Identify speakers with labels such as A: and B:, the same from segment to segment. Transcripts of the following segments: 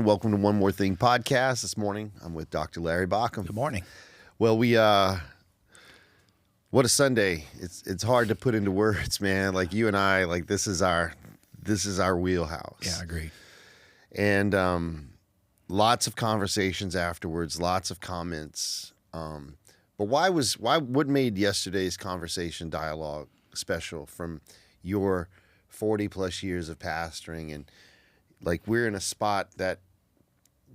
A: everyone. Welcome to One More Thing podcast. This morning, I'm with Dr.Larry Baucom.
B: Good morning.
A: Well, what a Sunday. It's hard to put into words, man. Like you and I, like this is our wheelhouse.
B: Yeah, I agree.
A: And lots of conversations afterwards, lots of comments. But what made yesterday's conversation dialogue special from your 40 plus years of pastoring? And like we're in a spot that,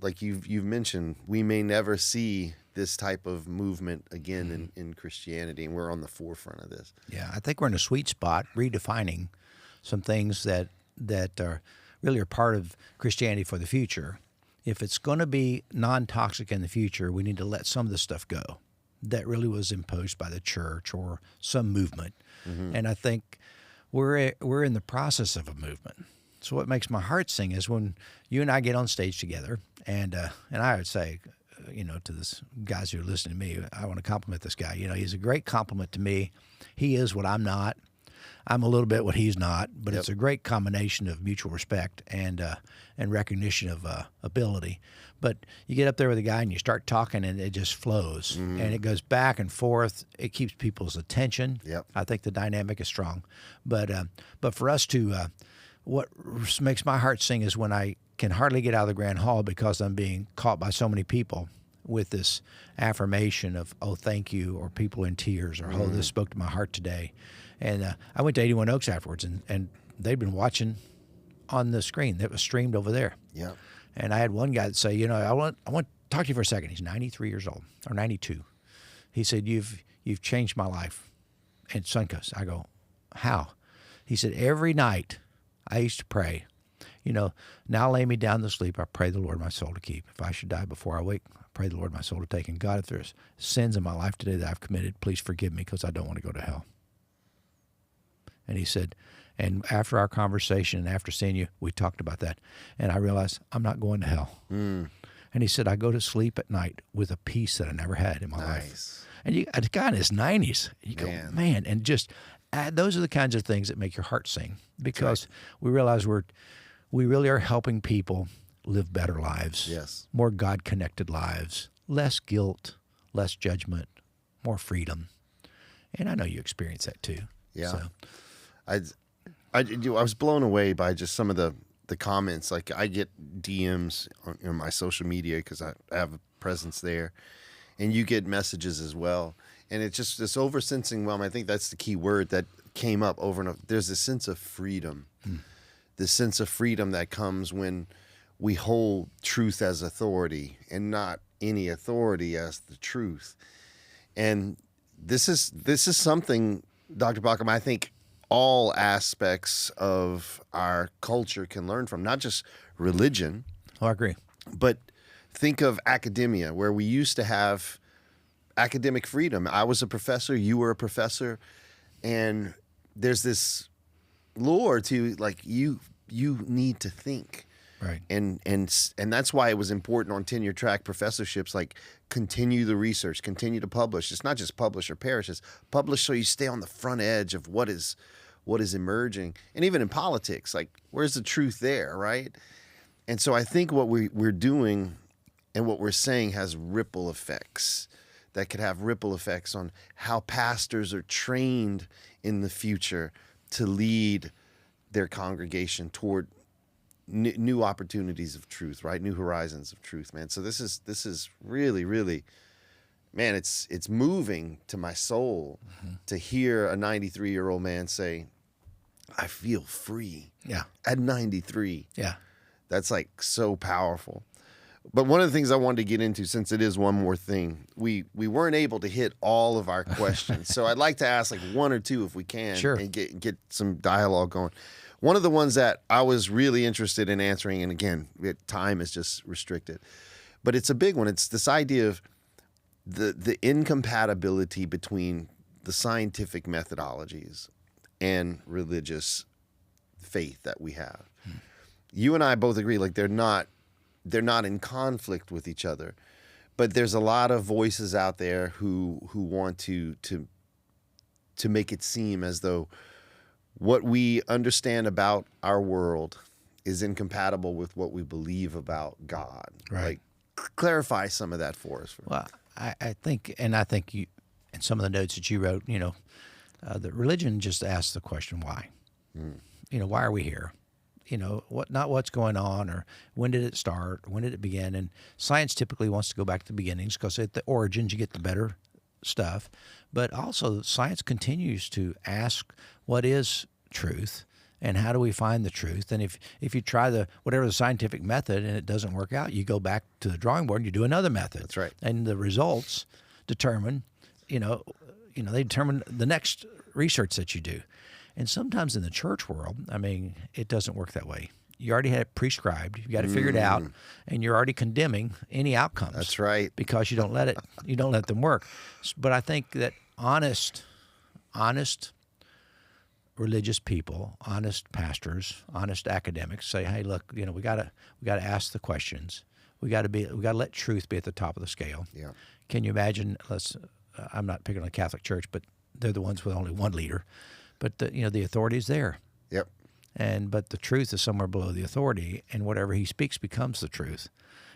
A: like you've mentioned, we may never see this type of movement again in Christianity, and we're on the forefront of this.
B: Yeah, I think we're in a sweet spot, redefining some things that are really are part of Christianity for the future. If it's going to be non-toxic in the future, we need to let some of this stuff go that really was imposed by the church or some movement. Mm-hmm. And I think we're in the process of a movement. So what makes my heart sing is when you and I get on stage together, and I would say, to this guys who are listening to me, I want to compliment this guy. He's a great compliment to me. He is what I'm not. I'm a little bit what he's not, but It's a great combination of mutual respect and recognition of ability. But you get up there with a guy and you start talking, and it just flows, and it goes back and forth. It keeps people's attention.
A: Yep.
B: I think the dynamic is strong. But for us to what makes my heart sing is when I can hardly get out of the Grand Hall because I'm being caught by so many people with this affirmation of, oh, thank you, or people in tears, or, oh, this spoke to my heart today. And I went to 81 Oaks afterwards, and they'd been watching on the screen that was streamed over there.
A: Yeah.
B: And I had one guy that say, I want to talk to you for a second. He's 93 years old, or 92. He said, you've changed my life. And Suncoast. I go, how? He said, every night I used to pray, now lay me down to sleep. I pray the Lord my soul to keep. If I should die before I wake, I pray the Lord my soul to take. And God, if there's sins in my life today that I've committed, please forgive me because I don't want to go to hell. And he said, and after our conversation and after seeing you, we talked about that. And I realized I'm not going to hell. And he said, I go to sleep at night with a peace that I never had in my life. And a guy in his 90s, you go, man, and just those are the kinds of things that make your heart sing, because we realize we really are helping people live better lives, more God-connected lives, less guilt, less judgment, more freedom. And I know you experience that too.
A: Yeah.
B: So.
A: I was blown away by just some of the comments. Like I get DMs on my social media because I have a presence there, and you get messages as well. And it's just this oversensing realm. I think that's the key word that came up over and over. There's this sense of freedom, this sense of freedom that comes when we hold truth as authority and not any authority as the truth. And this is something, Dr. Baucom, I think all aspects of our culture can learn from, not just religion.
B: Oh, I agree.
A: But think of academia, where we used to have academic freedom. I was a professor, you were a professor, and there's this lure to, like, you need to think.
B: Right.
A: And that's why it was important on tenure track professorships, like continue the research, continue to publish. It's not just publish or perish, it's publish so you stay on the front edge of what is emerging. And even in politics, like where's the truth there, right? And so I think what we're doing and what we're saying has ripple effects that could have ripple effects on how pastors are trained in the future to lead their congregation toward new opportunities of truth, right? New horizons of truth, man. So this is really, really, man, it's moving to my soul to hear a 93-year-old man say, I feel free.
B: Yeah.
A: At 93.
B: Yeah.
A: That's like so powerful. But one of the things I wanted to get into, since it is one more thing, we weren't able to hit all of our questions. So I'd like to ask like one or two if we can,
B: sure,
A: and get some dialogue going. One of the ones that I was really interested in answering, and again, time is just restricted, but it's a big one. It's this idea of the incompatibility between the scientific methodologies and religious faith that we have. You and I both agree, like they're not in conflict with each other, but there's a lot of voices out there who want to make it seem as though what we understand about our world is incompatible with what we believe about God.
B: Right.
A: Like, clarify some of that for us.
B: Well, I think you, in some of the notes that you wrote, the religion just asks the question, why? Why are we here? Not what's going on or when did it start, when did it begin? And science typically wants to go back to the beginnings because at the origins you get the better stuff. But also science continues to ask what is truth and how do we find the truth? And if you try whatever the scientific method and it doesn't work out, you go back to the drawing board and you do another method.
A: That's right.
B: And the results determine, they determine the next research that you do. And sometimes in the church world, it doesn't work that way. You already had it prescribed. You got it figured out, and you're already condemning any outcomes.
A: That's right.
B: Because you don't let them work. But I think that honest religious people, honest pastors, honest academics say, "Hey, look, we got to ask the questions. We got to let truth be at the top of the scale."
A: Yeah.
B: Can you imagine? I'm not picking on the Catholic Church, but they're the ones with only one leader. But the authority is there.
A: Yep.
B: But the truth is somewhere below the authority, and whatever he speaks becomes the truth.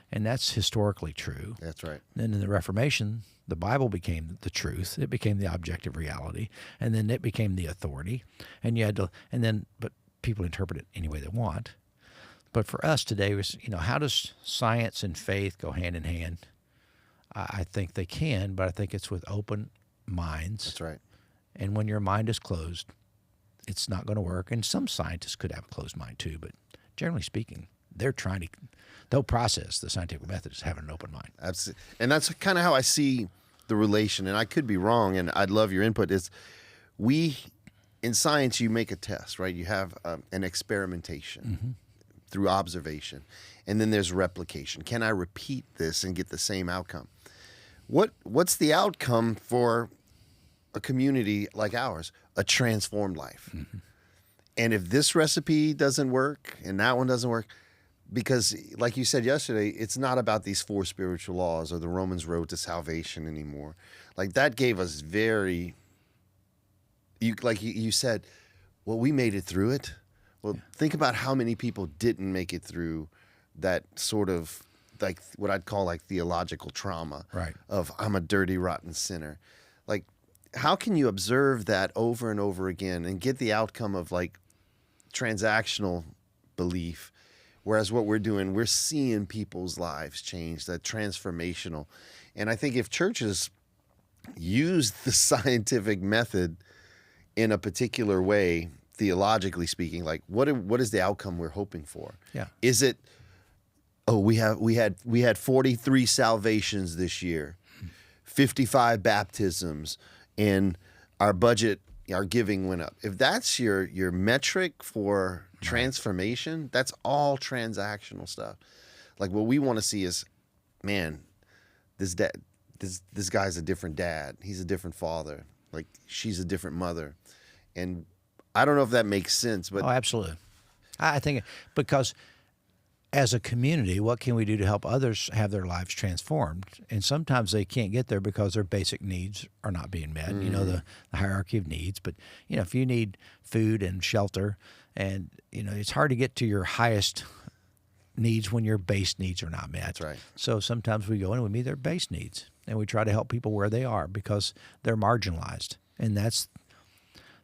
B: And that's historically true.
A: That's right.
B: Then in the Reformation, the Bible became the truth. It became the objective reality, and then it became the authority. And but people interpret it any way they want. But for us today, how does science and faith go hand in hand? I think they can, but I think it's with open minds.
A: That's right.
B: And when your mind is closed, it's not going to work. And some scientists could have a closed mind too, but generally speaking, they'll process the scientific method as having an open mind.
A: Absolutely. And that's kind of how I see the relation, and I could be wrong, and I'd love your input, is in science, you make a test, right? You have an experimentation through observation, and then there's replication. Can I repeat this and get the same outcome? What's the outcome for a community like ours? A transformed life. And if this recipe doesn't work and that one doesn't work, because like you said yesterday, it's not about these 4 spiritual laws or the Romans road to salvation anymore. Like that gave us you said, well, we made it through it. Well, think about how many people didn't make it through that sort of like what I'd call like theological trauma of I'm a dirty, rotten sinner. Like, how can you observe that over and over again and get the outcome of like transactional belief? Whereas what we're doing, we're seeing people's lives change, that transformational. And I think if churches use the scientific method in a particular way, theologically speaking, like what is the outcome we're hoping for?
B: Yeah.
A: Is it, we had 43 salvations this year, 55 baptisms, and our budget, our giving went up. If that's your metric for transformation, that's all transactional stuff. Like what we want to see is, man, this guy's a different dad. He's a different father. Like she's a different mother. And I don't know if that makes sense, but
B: absolutely. I think because as a community, what can we do to help others have their lives transformed? And sometimes they can't get there because their basic needs are not being met. The hierarchy of needs. But if you need food and shelter, and it's hard to get to your highest needs when your base needs are not met.
A: That's right.
B: So sometimes we go in and we meet their base needs, and we try to help people where they are because they're marginalized, and that's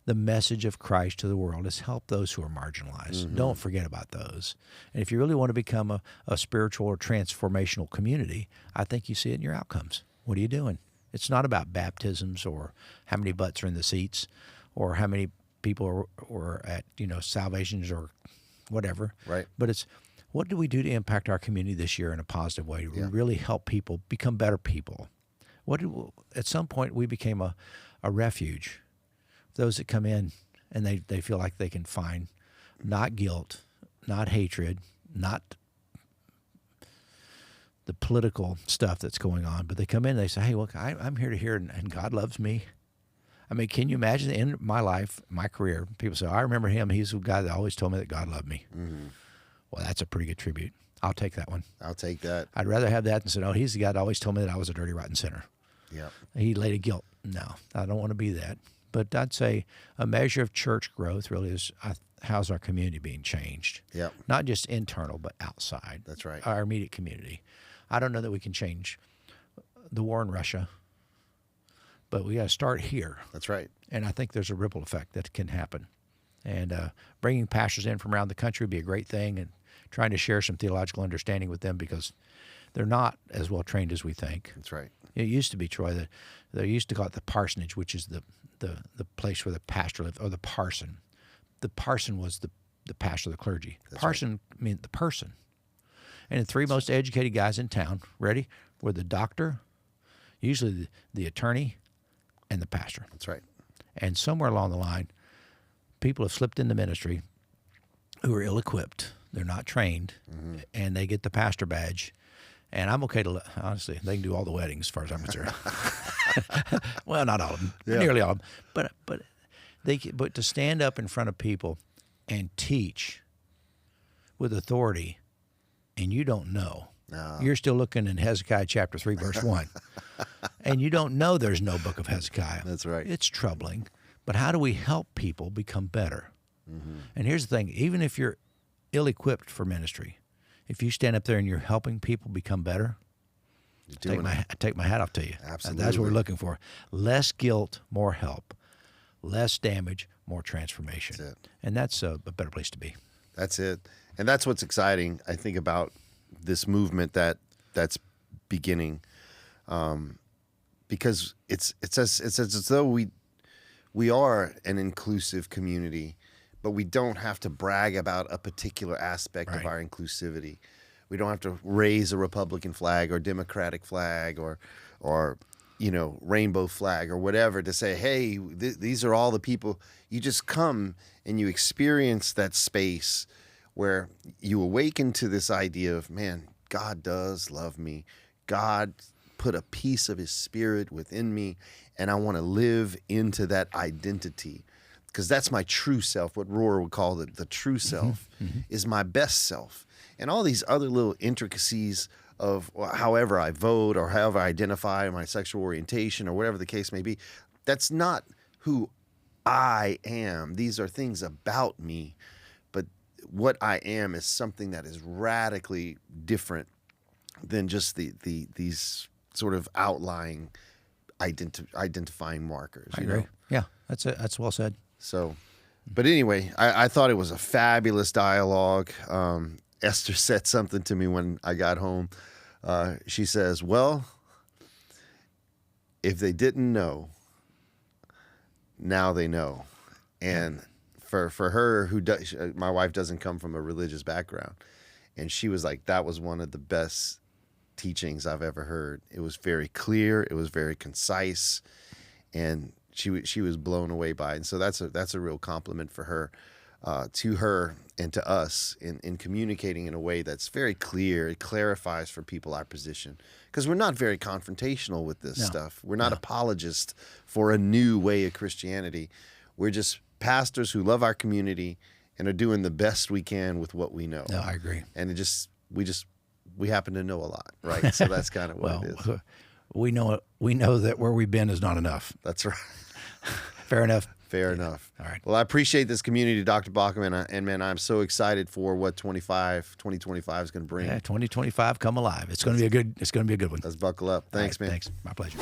B: the message of Christ to the world, is help those who are marginalized. Don't forget about those. And if you really want to become a spiritual or transformational community, I think you see it in your outcomes. What are you doing? It's not about baptisms or how many butts are in the seats or how many people are at salvations or whatever.
A: Right.
B: But it's what do we do to impact our community this year in a positive way? Do we really help people become better people? At some point we became a refuge. Those that come in and they feel like they can find not guilt, not hatred, not the political stuff that's going on, but they come in and they say, hey, look, I'm here to hear, and God loves me. I mean, can you imagine in my life, my career, people say, I remember him. He's the guy that always told me that God loved me. Well, that's a pretty good tribute. I'll take that one.
A: I'll take that.
B: I'd rather have that than say, oh, he's the guy that always told me that I was a dirty, rotten sinner.
A: Yeah.
B: He laid a guilt. No, I don't want to be that. But I'd say a measure of church growth really is, how's our community being changed?
A: Yep.
B: Not just internal, but outside.
A: That's right.
B: Our immediate community. I don't know that we can change the war in Russia, but we got to start here.
A: That's right.
B: And I think there's a ripple effect that can happen. And bringing pastors in from around the country would be a great thing, and trying to share some theological understanding with them, because they're not as well trained as we think.
A: That's right.
B: It used to be, Troy, that they used to call it the parsonage, which is the place where the pastor lived, or the parson. The parson was the pastor of the clergy.
A: That's
B: Parson meant the person. And the three most educated guys in town, ready, were the doctor, usually the attorney, and the pastor.
A: That's right.
B: And somewhere along the line, people have slipped into ministry who are ill-equipped. They're not trained, and they get the pastor badge. And I'm okay to, honestly, they can do all the weddings as far as I'm concerned. Well, not all of them, nearly all of them. But to stand up in front of people and teach with authority, and you don't know.
A: No.
B: You're still looking in Hezekiah chapter 3, verse 1. And you don't know there's no book of Hezekiah.
A: That's right.
B: It's troubling. But how do we help people become better? And here's the thing. Even if you're ill-equipped for ministry, if you stand up there and you're helping people become better, I take my hat off to you.
A: Absolutely.
B: That's what we're looking for. Less guilt, more help. Less damage, more transformation.
A: That's it.
B: And that's a better place to be.
A: That's it. And that's what's exciting, I think, about this movement that's beginning, because it's as though we are an inclusive community, but we don't have to brag about a particular aspect of our inclusivity. We don't have to raise a Republican flag or Democratic flag or rainbow flag or whatever to say, hey, these are all the people. You just come and you experience that space where you awaken to this idea of, man, God does love me. God put a piece of his spirit within me, and I want to live into that identity, because that's my true self. What Rohr would call the true self is my best self. And all these other little intricacies of however I vote or however I identify, my sexual orientation or whatever the case may be, that's not who I am. These are things about me. But what I am is something that is radically different than just these sort of outlying identifying markers.
B: I agree. Yeah, that's well said.
A: So, but anyway, I thought it was a fabulous dialogue. Esther said something to me when I got home. She says, well, if they didn't know, now they know. And for her, my wife doesn't come from a religious background, and she was like, that was one of the best teachings I've ever heard. It was very clear. It was very concise, and she was blown away by it. And so that's a real compliment for her, to her and to us in communicating in a way that's very clear. It clarifies for people our position, because we're not very confrontational with this stuff. We're not apologists for a new way of Christianity. We're just pastors who love our community and are doing the best we can with what we know.
B: No, I agree.
A: And we happen to know a lot, right? So that's kind of what it is.
B: We know that where we've been is not enough.
A: That's right.
B: Fair enough.
A: Fair enough.
B: All right.
A: Well, I appreciate this community, Dr. Baucom, and man, I'm so excited for what 2025 is going to bring.
B: Yeah, 2025 come alive. It's going to be a good one.
A: Let's buckle up. Thanks,
B: All right,
A: man.
B: Thanks. My pleasure.